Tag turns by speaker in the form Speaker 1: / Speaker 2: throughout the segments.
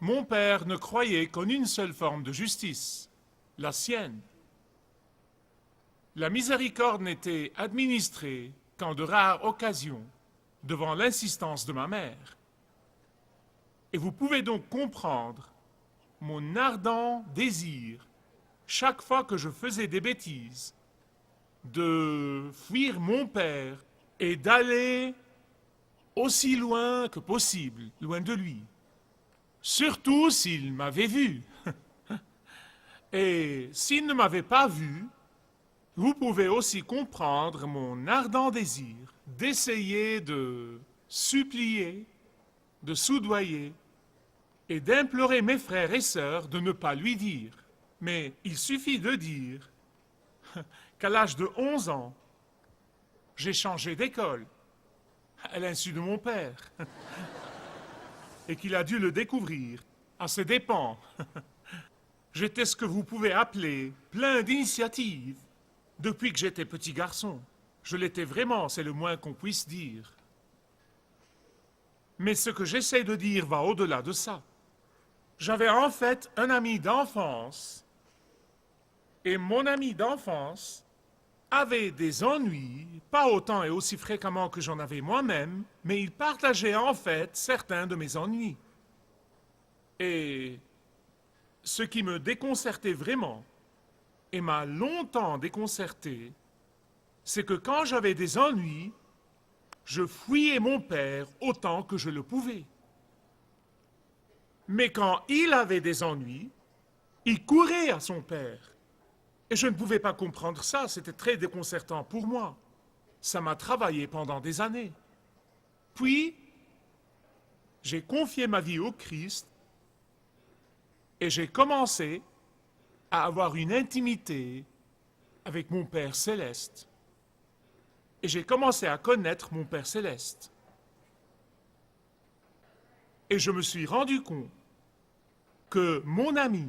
Speaker 1: mon père ne croyait qu'en une seule forme de justice, la sienne. La miséricorde n'était administrée qu'en de rares occasions, devant l'insistance de ma mère. Et vous pouvez donc comprendre mon ardent désir, chaque fois que je faisais des bêtises, de fuir mon père et d'aller aussi loin que possible, loin de lui. Surtout s'il m'avait vu. Et s'il ne m'avait pas vu, vous pouvez aussi comprendre mon ardent désir d'essayer de supplier, de soudoyer et d'implorer mes frères et sœurs de ne pas lui dire. Mais il suffit de dire qu'à l'âge de 11 ans, j'ai changé d'école, à l'insu de mon père, et qu'il a dû le découvrir à ses dépens. J'étais ce que vous pouvez appeler plein d'initiatives depuis que j'étais petit garçon. Je l'étais vraiment, c'est le moins qu'on puisse dire. Mais ce que j'essaie de dire va au-delà de ça. J'avais en fait un ami d'enfance, et mon ami d'enfance avait des ennuis, pas autant et aussi fréquemment que j'en avais moi-même, mais il partageait en fait certains de mes ennuis. Et ce qui me déconcertait vraiment, et m'a longtemps déconcerté, c'est que quand j'avais des ennuis, je fuyais mon père autant que je le pouvais. Mais quand il avait des ennuis, il courait à son père. Et je ne pouvais pas comprendre ça, c'était très déconcertant pour moi. Ça m'a travaillé pendant des années. Puis, j'ai confié ma vie au Christ et j'ai commencé à avoir une intimité avec mon Père céleste. Et j'ai commencé à connaître mon Père céleste. Et je me suis rendu compte que mon ami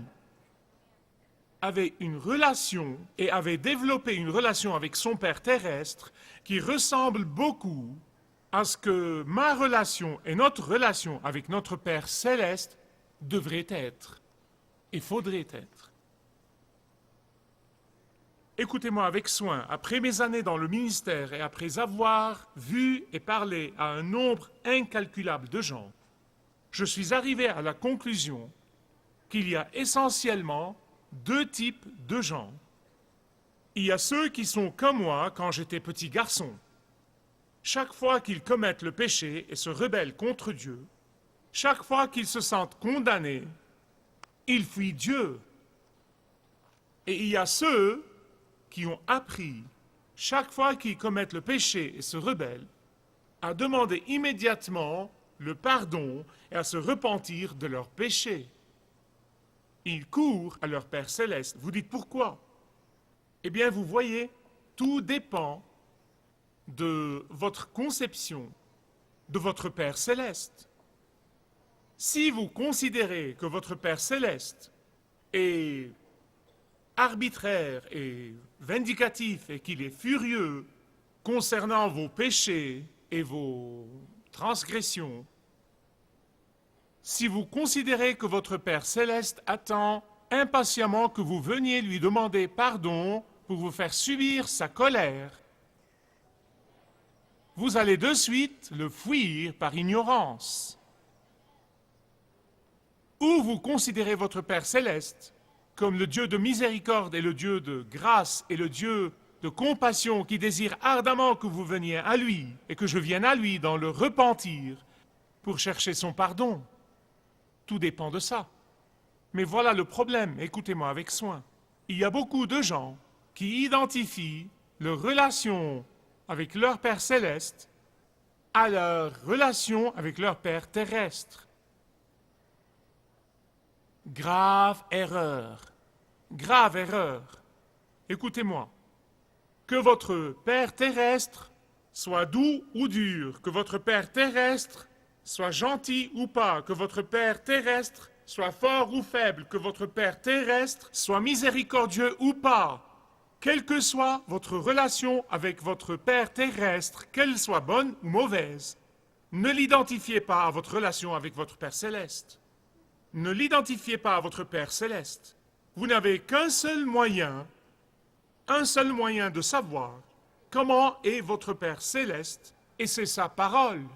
Speaker 1: avait une relation et avait développé une relation avec son Père terrestre qui ressemble beaucoup à ce que ma relation et notre relation avec notre Père céleste devrait être et faudrait être. Écoutez-moi avec soin, après mes années dans le ministère et après avoir vu et parlé à un nombre incalculable de gens, je suis arrivé à la conclusion qu'il y a essentiellement deux types de gens. Il y a ceux qui sont comme moi quand j'étais petit garçon. Chaque fois qu'ils commettent le péché et se rebellent contre Dieu, chaque fois qu'ils se sentent condamnés, ils fuient Dieu. Et il y a ceux qui ont appris, chaque fois qu'ils commettent le péché et se rebellent, à demander immédiatement le pardon et à se repentir de leurs péchés. Ils courent à leur Père céleste. Vous dites pourquoi? Eh bien, vous voyez, tout dépend de votre conception de votre Père céleste. Si vous considérez que votre Père céleste est arbitraire et vindicatif et qu'il est furieux concernant vos péchés et vos transgressions, si vous considérez que votre Père céleste attend impatiemment que vous veniez lui demander pardon pour vous faire subir sa colère, vous allez de suite le fuir par ignorance. Ou vous considérez votre Père céleste comme le Dieu de miséricorde et le Dieu de grâce et le Dieu de compassion qui désire ardemment que vous veniez à lui et que je vienne à lui dans le repentir pour chercher son pardon. Tout dépend de ça. Mais voilà le problème, écoutez-moi avec soin. Il y a beaucoup de gens qui identifient leur relation avec leur Père céleste à leur relation avec leur Père terrestre. Grave erreur. Grave erreur. Écoutez-moi. Que votre Père terrestre soit doux ou dur, que votre Père terrestre soit gentil ou pas, que votre Père terrestre soit fort ou faible, que votre Père terrestre soit miséricordieux ou pas, quelle que soit votre relation avec votre Père terrestre, qu'elle soit bonne ou mauvaise, ne l'identifiez pas à votre relation avec votre Père céleste. Ne l'identifiez pas à votre Père céleste. Vous n'avez qu'un seul moyen de savoir comment est votre Père céleste, et c'est sa parole.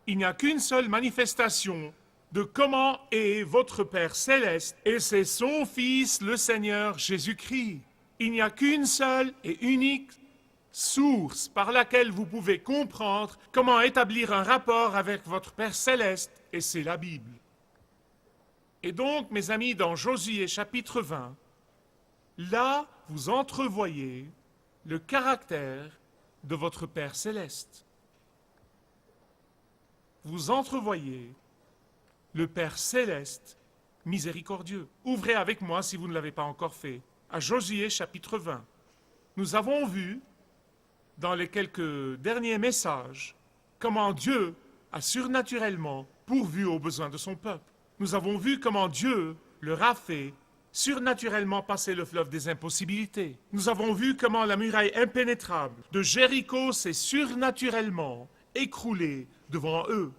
Speaker 1: Il n'y a qu'une seule manifestation de comment est votre Père céleste, et c'est son Fils, le Seigneur Jésus-Christ. Il n'y a qu'une seule et unique source par laquelle vous pouvez comprendre comment établir un rapport avec votre Père céleste, et c'est la Bible. Et donc, mes amis, dans Josué chapitre 20, là, vous entrevoyez le caractère de votre Père céleste. Vous entrevoyez le Père céleste miséricordieux. Ouvrez avec moi, si vous ne l'avez pas encore fait, à Josué chapitre 20. Nous avons vu, dans les quelques derniers messages, comment Dieu a surnaturellement pourvu aux besoins de son peuple. Nous avons vu comment Dieu leur a fait surnaturellement passer le fleuve des impossibilités. Nous avons vu comment la muraille impénétrable de Jéricho s'est surnaturellement écroulée devant eux.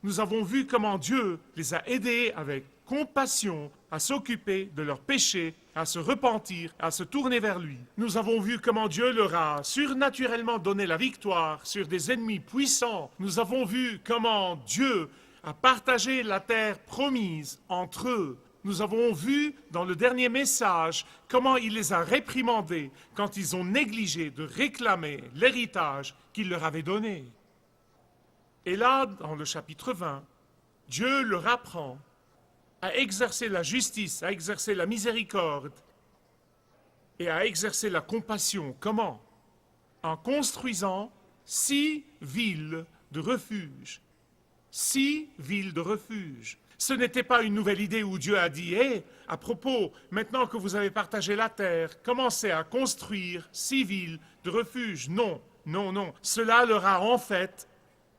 Speaker 1: Nous avons vu comment Dieu les a aidés avec compassion à s'occuper de leurs péchés, à se repentir, à se tourner vers lui. Nous avons vu comment Dieu leur a surnaturellement donné la victoire sur des ennemis puissants. Nous avons vu comment Dieu a partagé la terre promise entre eux. Nous avons vu dans le dernier message comment il les a réprimandés quand ils ont négligé de réclamer l'héritage qu'il leur avait donné. Et là, dans le chapitre 20, Dieu leur apprend à exercer la justice, à exercer la miséricorde et à exercer la compassion. Comment? En construisant 6 villes de refuge. 6 villes de refuge. Ce n'était pas une nouvelle idée où Dieu a dit « Hé, à propos, maintenant que vous avez partagé la terre, commencez à construire 6 villes de refuge. » Non, non, non. Cela leur a en fait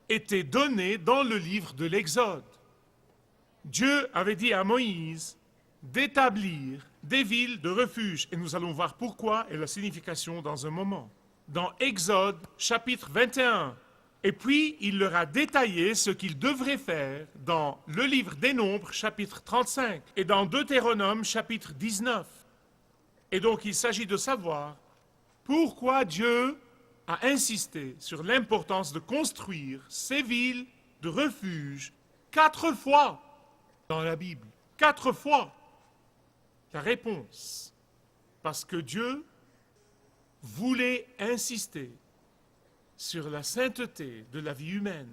Speaker 1: été donné dans le livre de l'Exode. Dieu avait dit à Moïse d'établir des villes de refuge. Et nous allons voir pourquoi et la signification dans un moment. Dans Exode, chapitre 21. Et puis, il leur a détaillé ce qu'ils devraient faire dans le livre des Nombres, chapitre 35, et dans Deutéronome, chapitre 19. Et donc, il s'agit de savoir pourquoi Dieu a insisté sur l'importance de construire ces villes de refuge 4 fois dans la Bible. 4 fois. La réponse, parce que Dieu voulait insister sur la sainteté de la vie humaine.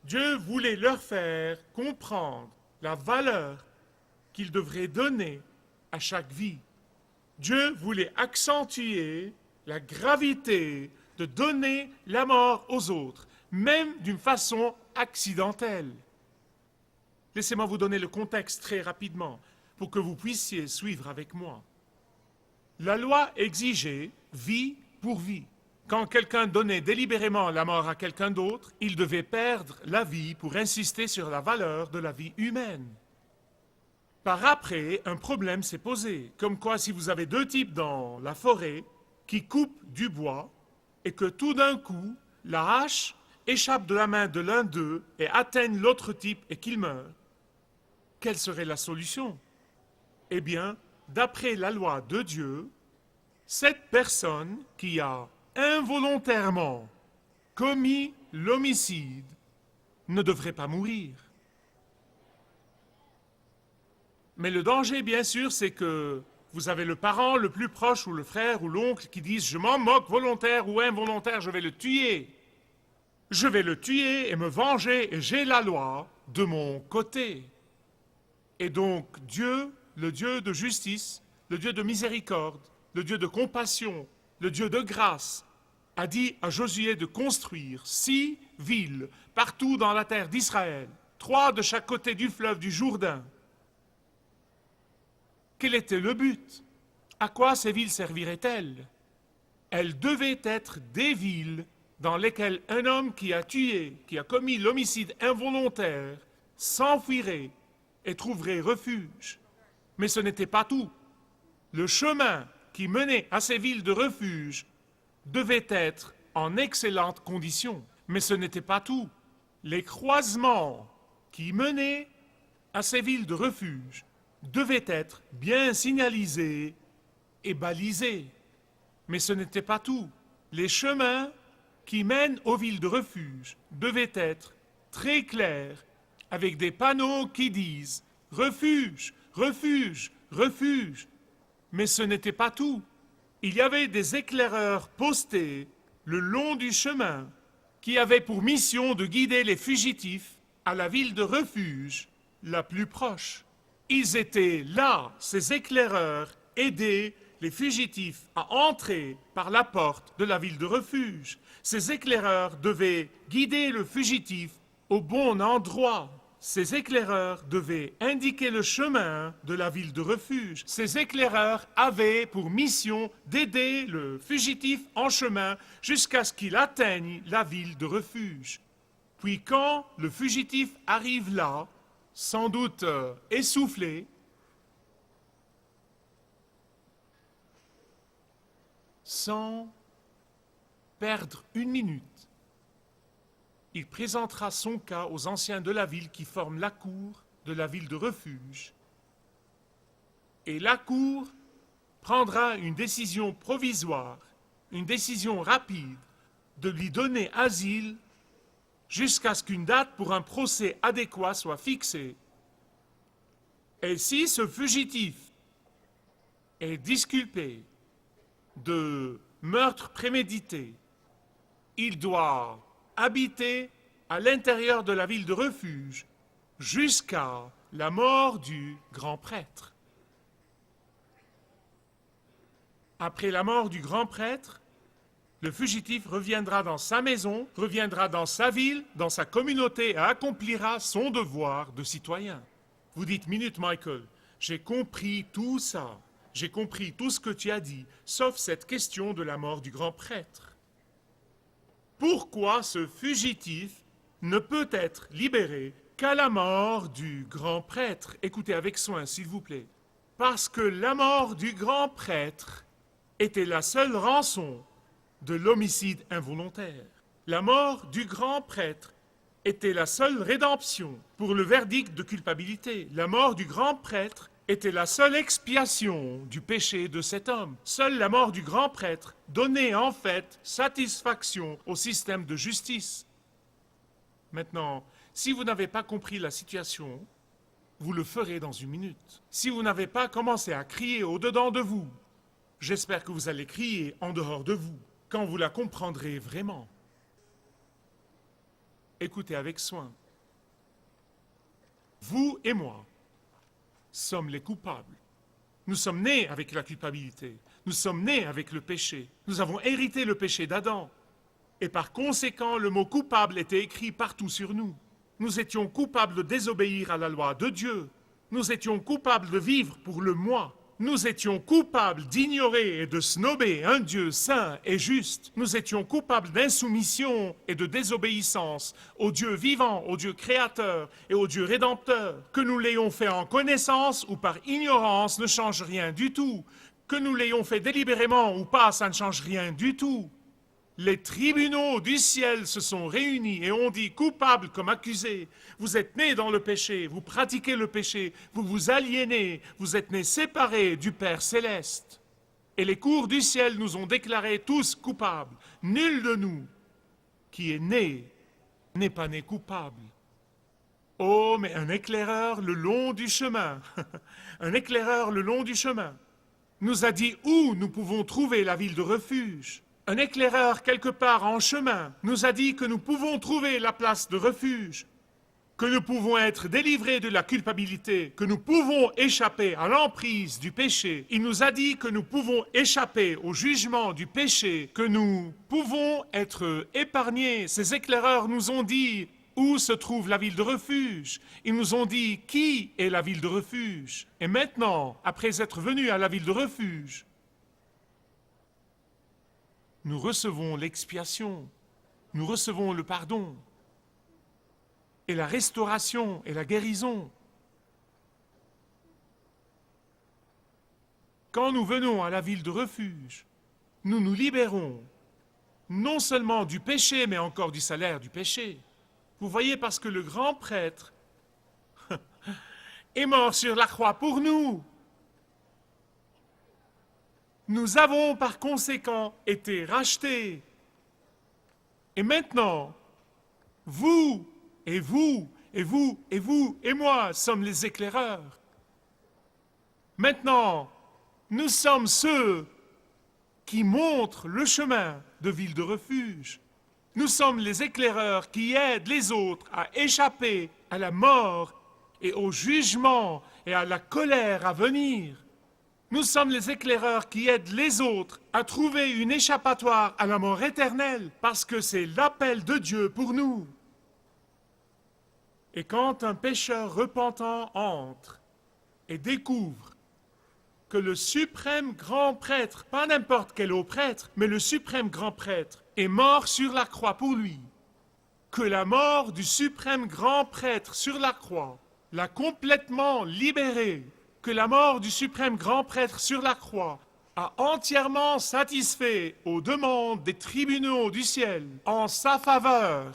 Speaker 1: Dieu voulait leur faire comprendre la valeur qu'il devrait donner à chaque vie. Dieu voulait accentuer la gravité de donner la mort aux autres, même d'une façon accidentelle. Laissez-moi vous donner le contexte très rapidement pour que vous puissiez suivre avec moi. La loi exigeait vie pour vie. Quand quelqu'un donnait délibérément la mort à quelqu'un d'autre, il devait perdre la vie pour insister sur la valeur de la vie humaine. Par après, un problème s'est posé, comme quoi si vous avez 2 types dans la forêt qui coupent du bois et que tout d'un coup, la hache échappe de la main de l'un d'eux et atteigne l'autre type et qu'il meurt, quelle serait la solution? Eh bien, d'après la loi de Dieu, cette personne qui a involontairement commis l'homicide ne devrait pas mourir. Mais le danger, bien sûr, c'est que vous avez le parent le plus proche ou le frère ou l'oncle qui disent « Je m'en moque, volontaire ou involontaire, je vais le tuer. Je vais le tuer et me venger et j'ai la loi de mon côté. » Et donc Dieu, le Dieu de justice, le Dieu de miséricorde, le Dieu de compassion, le Dieu de grâce, a dit à Josué de construire 6 villes partout dans la terre d'Israël, 3 de chaque côté du fleuve du Jourdain. Quel était le but? À quoi ces villes serviraient-elles? Elles devaient être des villes dans lesquelles un homme qui a tué, qui a commis l'homicide involontaire, s'enfuirait et trouverait refuge. Mais ce n'était pas tout. Le chemin qui menait à ces villes de refuge devait être en excellentes conditions. Mais ce n'était pas tout. Les croisements qui menaient à ces villes de refuge devaient être bien signalisées et balisées. Mais ce n'était pas tout. Les chemins qui mènent aux villes de refuge devaient être très clairs, avec des panneaux qui disent « Refuge, refuge, refuge ». Mais ce n'était pas tout. Il y avait des éclaireurs postés le long du chemin qui avaient pour mission de guider les fugitifs à la ville de refuge la plus proche. Ils étaient là, ces éclaireurs, aider les fugitifs à entrer par la porte de la ville de refuge. Ces éclaireurs devaient guider le fugitif au bon endroit. Ces éclaireurs devaient indiquer le chemin de la ville de refuge. Ces éclaireurs avaient pour mission d'aider le fugitif en chemin jusqu'à ce qu'il atteigne la ville de refuge. Puis quand le fugitif arrive là, sans doute essoufflé, sans perdre une minute, il présentera son cas aux anciens de la ville qui forment la cour de la ville de refuge. Et la cour prendra une décision provisoire, une décision rapide, de lui donner asile jusqu'à ce qu'une date pour un procès adéquat soit fixée. Et si ce fugitif est disculpé de meurtre prémédité, il doit habiter à l'intérieur de la ville de refuge jusqu'à la mort du grand prêtre. Après la mort du grand prêtre, le fugitif reviendra dans sa maison, reviendra dans sa ville, dans sa communauté et accomplira son devoir de citoyen. Vous dites, minute Michael, j'ai compris tout ça, j'ai compris tout ce que tu as dit, sauf cette question de la mort du grand prêtre. Pourquoi ce fugitif ne peut être libéré qu'à la mort du grand prêtre? Écoutez avec soin, s'il vous plaît. Parce que la mort du grand prêtre était la seule rançon de l'homicide involontaire. La mort du grand prêtre était la seule rédemption pour le verdict de culpabilité. La mort du grand prêtre était la seule expiation du péché de cet homme. Seule la mort du grand prêtre donnait en fait satisfaction au système de justice. Maintenant, si vous n'avez pas compris la situation, vous le ferez dans une minute. Si vous n'avez pas commencé à crier au-dedans de vous, j'espère que vous allez crier en dehors de vous, quand vous la comprendrez vraiment. Écoutez avec soin. Vous et moi sommes les coupables. Nous sommes nés avec la culpabilité. Nous sommes nés avec le péché. Nous avons hérité le péché d'Adam. Et par conséquent, le mot coupable était écrit partout sur nous. Nous étions coupables de désobéir à la loi de Dieu. Nous étions coupables de vivre pour le moi. Nous étions coupables d'ignorer et de snober un Dieu saint et juste. Nous étions coupables d'insoumission et de désobéissance au Dieu vivant, au Dieu créateur et au Dieu rédempteur. Que nous l'ayons fait en connaissance ou par ignorance ne change rien du tout. Que nous l'ayons fait délibérément ou pas, ça ne change rien du tout. Les tribunaux du ciel se sont réunis et ont dit coupable comme accusé. Vous êtes nés dans le péché, vous pratiquez le péché, vous vous aliénez, vous êtes nés séparés du Père céleste. Et les cours du ciel nous ont déclarés tous coupables. Nul de nous qui est né n'est pas né coupable. Oh, mais un éclaireur le long du chemin, un éclaireur le long du chemin, nous a dit où nous pouvons trouver la ville de refuge. Un éclaireur quelque part en chemin nous a dit que nous pouvons trouver la place de refuge, que nous pouvons être délivrés de la culpabilité, que nous pouvons échapper à l'emprise du péché. Il nous a dit que nous pouvons échapper au jugement du péché, que nous pouvons être épargnés. Ces éclaireurs nous ont dit où se trouve la ville de refuge. Ils nous ont dit qui est la ville de refuge. Et maintenant, après être venus à la ville de refuge, nous recevons l'expiation, nous recevons le pardon et la restauration et la guérison. Quand nous venons à la ville de refuge, nous nous libérons non seulement du péché, mais encore du salaire du péché. Vous voyez, parce que le grand prêtre, est mort sur la croix pour nous. Nous avons par conséquent été rachetés. Et maintenant, vous et vous et vous et vous et moi sommes les éclaireurs. Maintenant, nous sommes ceux qui montrent le chemin de ville de refuge. Nous sommes les éclaireurs qui aident les autres à échapper à la mort et au jugement et à la colère à venir. Nous sommes les éclaireurs qui aident les autres à trouver une échappatoire à la mort éternelle, parce que c'est l'appel de Dieu pour nous. Et quand un pécheur repentant entre et découvre que le suprême grand prêtre, pas n'importe quel haut prêtre, mais le suprême grand prêtre, est mort sur la croix pour lui, que la mort du suprême grand prêtre sur la croix l'a complètement libéré, que la mort du suprême grand prêtre sur la croix a entièrement satisfait aux demandes des tribunaux du ciel en sa faveur,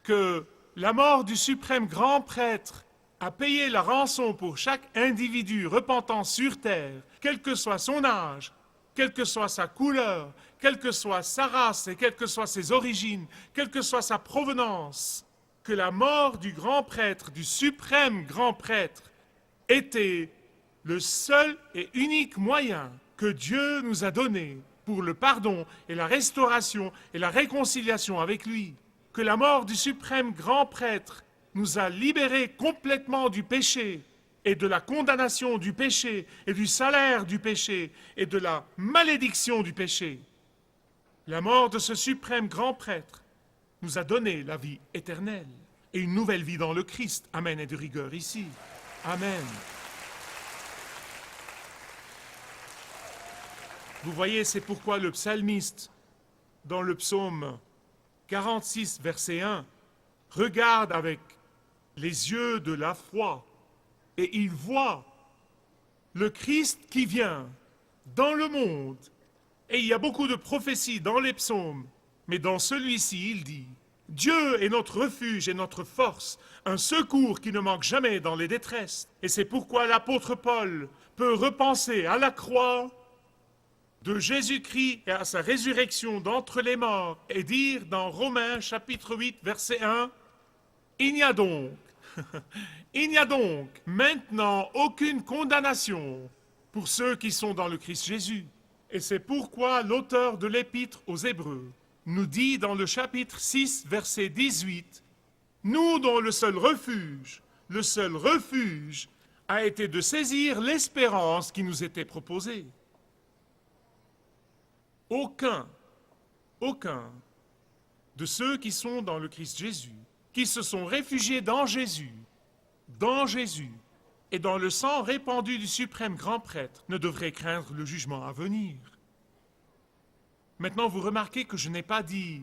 Speaker 1: que la mort du suprême grand prêtre a payé la rançon pour chaque individu repentant sur terre, quel que soit son âge, quelle que soit sa couleur, quelle que soit sa race et quelles que soient ses origines, quelle que soit sa provenance, que la mort du grand prêtre, du suprême grand prêtre, était le seul et unique moyen que Dieu nous a donné pour le pardon et la restauration et la réconciliation avec lui, que la mort du suprême grand prêtre nous a libérés complètement du péché et de la condamnation du péché et du salaire du péché et de la malédiction du péché. La mort de ce suprême grand prêtre nous a donné la vie éternelle et une nouvelle vie dans le Christ. Amen, et de rigueur ici. Amen. Vous voyez, c'est pourquoi le psalmiste, dans le psaume 46, verset 1, regarde avec les yeux de la foi et il voit le Christ qui vient dans le monde. Et il y a beaucoup de prophéties dans les psaumes, mais dans celui-ci, il dit « Dieu est notre refuge et notre force, un secours qui ne manque jamais dans les détresses. » Et c'est pourquoi l'apôtre Paul peut repenser à la croix de Jésus-Christ et à sa résurrection d'entre les morts et dire dans Romains chapitre 8, verset 1, « Il n'y a donc maintenant aucune condamnation pour ceux qui sont dans le Christ Jésus. » Et c'est pourquoi l'auteur de l'Épître aux Hébreux nous dit dans le chapitre 6, verset 18, « Nous dont le seul refuge a été de saisir l'espérance qui nous était proposée. » Aucun de ceux qui sont dans le Christ Jésus, qui se sont réfugiés dans Jésus, et dans le sang répandu du suprême grand prêtre, ne devrait craindre le jugement à venir. Maintenant, vous remarquez que je n'ai pas dit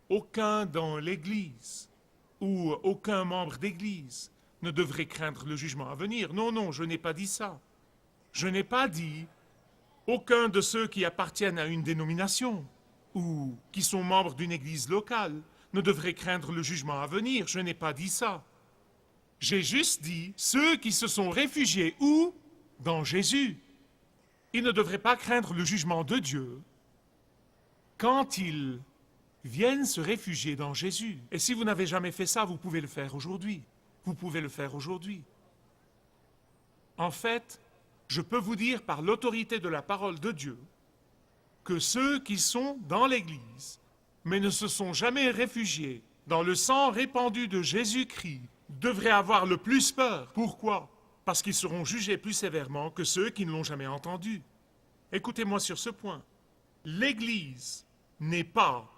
Speaker 1: aucun dans l'Église ou aucun membre d'Église ne devrait craindre le jugement à venir. Non, je n'ai pas dit ça. Je n'ai pas dit aucun de ceux qui appartiennent à une dénomination ou qui sont membres d'une église locale ne devrait craindre le jugement à venir. Je n'ai pas dit ça. J'ai juste dit ceux qui se sont réfugiés où? Dans Jésus. Ils ne devraient pas craindre le jugement de Dieu quand ils viennent se réfugier dans Jésus. Et si vous n'avez jamais fait ça, vous pouvez le faire aujourd'hui. Vous pouvez le faire aujourd'hui. En fait, je peux vous dire par l'autorité de la parole de Dieu que ceux qui sont dans l'Église, mais ne se sont jamais réfugiés dans le sang répandu de Jésus-Christ, devraient avoir le plus peur. Pourquoi? Parce qu'ils seront jugés plus sévèrement que ceux qui ne l'ont jamais entendu. Écoutez-moi sur ce point. L'Église n'est pas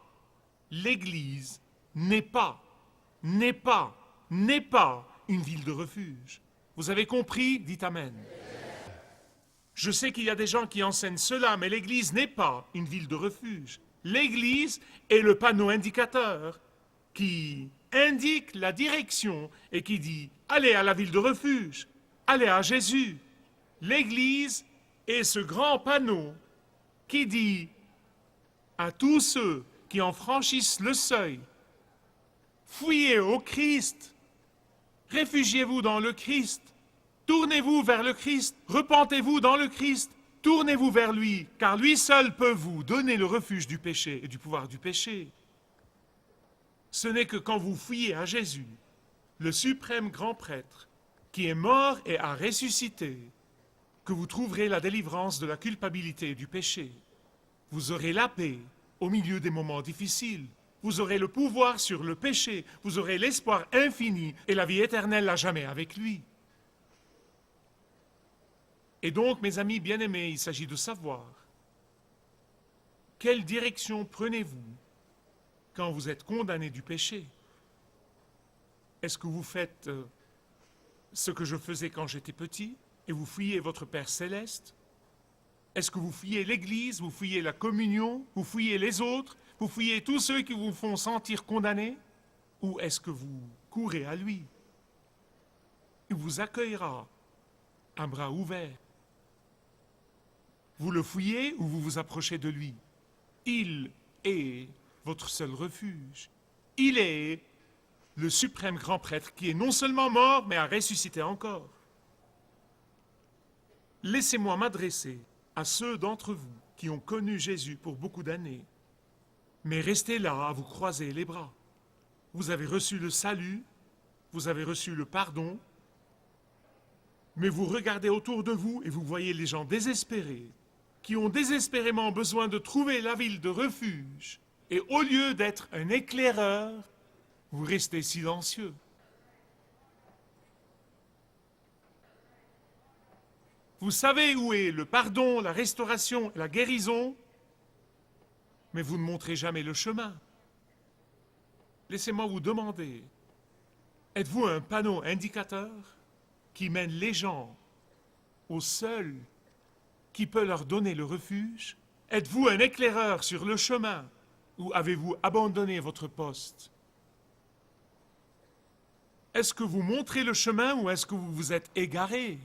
Speaker 1: une ville de refuge. Vous avez compris? Dites Amen. Je sais qu'il y a des gens qui enseignent cela, mais l'Église n'est pas une ville de refuge. L'Église est le panneau indicateur qui indique la direction et qui dit « Allez à la ville de refuge, allez à Jésus ». L'Église est ce grand panneau qui dit à tous ceux qui en franchissent le seuil « Fuyez au Christ, réfugiez-vous dans le Christ, Tournez-vous vers le Christ, repentez-vous dans le Christ, tournez-vous vers lui, car lui seul peut vous donner le refuge du péché et du pouvoir du péché. Ce n'est que quand vous fuyez à Jésus, le suprême grand prêtre, qui est mort et a ressuscité, que vous trouverez la délivrance de la culpabilité et du péché. Vous aurez la paix au milieu des moments difficiles. Vous aurez le pouvoir sur le péché. Vous aurez l'espoir infini et la vie éternelle à jamais avec lui. Et donc, mes amis bien-aimés, il s'agit de savoir quelle direction prenez-vous quand vous êtes condamné du péché? Est-ce que vous faites ce que je faisais quand j'étais petit et vous fuyez votre Père céleste? Est-ce que vous fuyez l'Église, vous fuyez la communion, vous fuyez les autres, vous fuyez tous ceux qui vous font sentir condamné? Ou est-ce que vous courez à lui? Il vous accueillera à bras ouverts. Vous le fuyez ou vous vous approchez de lui? Il est votre seul refuge. Il est le suprême grand prêtre qui est non seulement mort, mais a ressuscité encore. Laissez-moi m'adresser à ceux d'entre vous qui ont connu Jésus pour beaucoup d'années. Mais restez là à vous croiser les bras. Vous avez reçu le salut, vous avez reçu le pardon, mais vous regardez autour de vous et vous voyez les gens désespérés, qui ont désespérément besoin de trouver la ville de refuge. Et au lieu d'être un éclaireur, vous restez silencieux. Vous savez où est le pardon, la restauration et la guérison, mais vous ne montrez jamais le chemin. Laissez-moi vous demander, êtes-vous un panneau indicateur qui mène les gens au seul qui peut leur donner le refuge? Êtes-vous un éclaireur sur le chemin ou avez-vous abandonné votre poste? Est-ce que vous montrez le chemin ou est-ce que vous vous êtes égaré?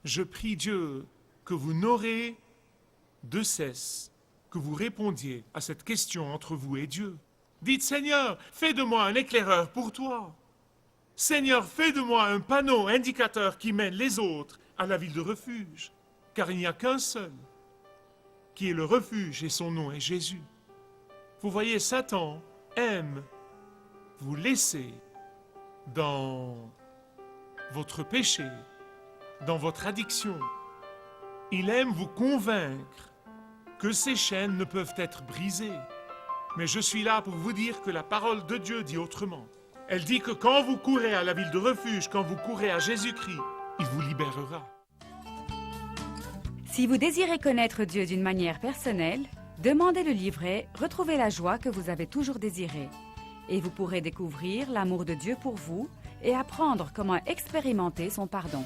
Speaker 1: Je prie Dieu que vous n'aurez de cesse que vous répondiez à cette question entre vous et Dieu. Dites, Seigneur, fais de moi un éclaireur pour toi. Seigneur, fais de moi un panneau indicateur qui mène les autres à la ville de refuge, car il n'y a qu'un seul qui est le refuge et son nom est Jésus. Vous voyez, Satan aime vous laisser dans votre péché, dans votre addiction. Il aime vous convaincre que ces chaînes ne peuvent être brisées. Mais je suis là pour vous dire que la parole de Dieu dit autrement. Elle dit que quand vous courez à la ville de refuge, quand vous courez à Jésus-Christ, il vous libérera.
Speaker 2: Si vous désirez connaître Dieu d'une manière personnelle, demandez le livret « Retrouvez la joie que vous avez toujours désirée » et vous pourrez découvrir l'amour de Dieu pour vous et apprendre comment expérimenter son pardon.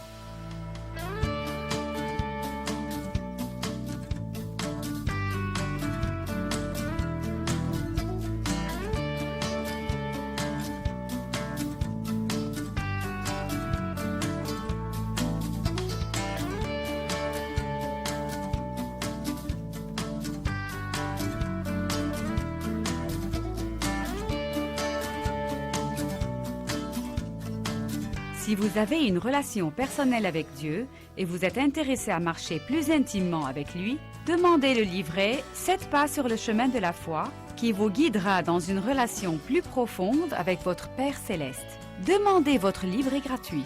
Speaker 2: Si vous avez une relation personnelle avec Dieu et vous êtes intéressé à marcher plus intimement avec lui, demandez le livret « 7 pas sur le chemin de la foi » qui vous guidera dans une relation plus profonde avec votre Père céleste. Demandez votre livret gratuit.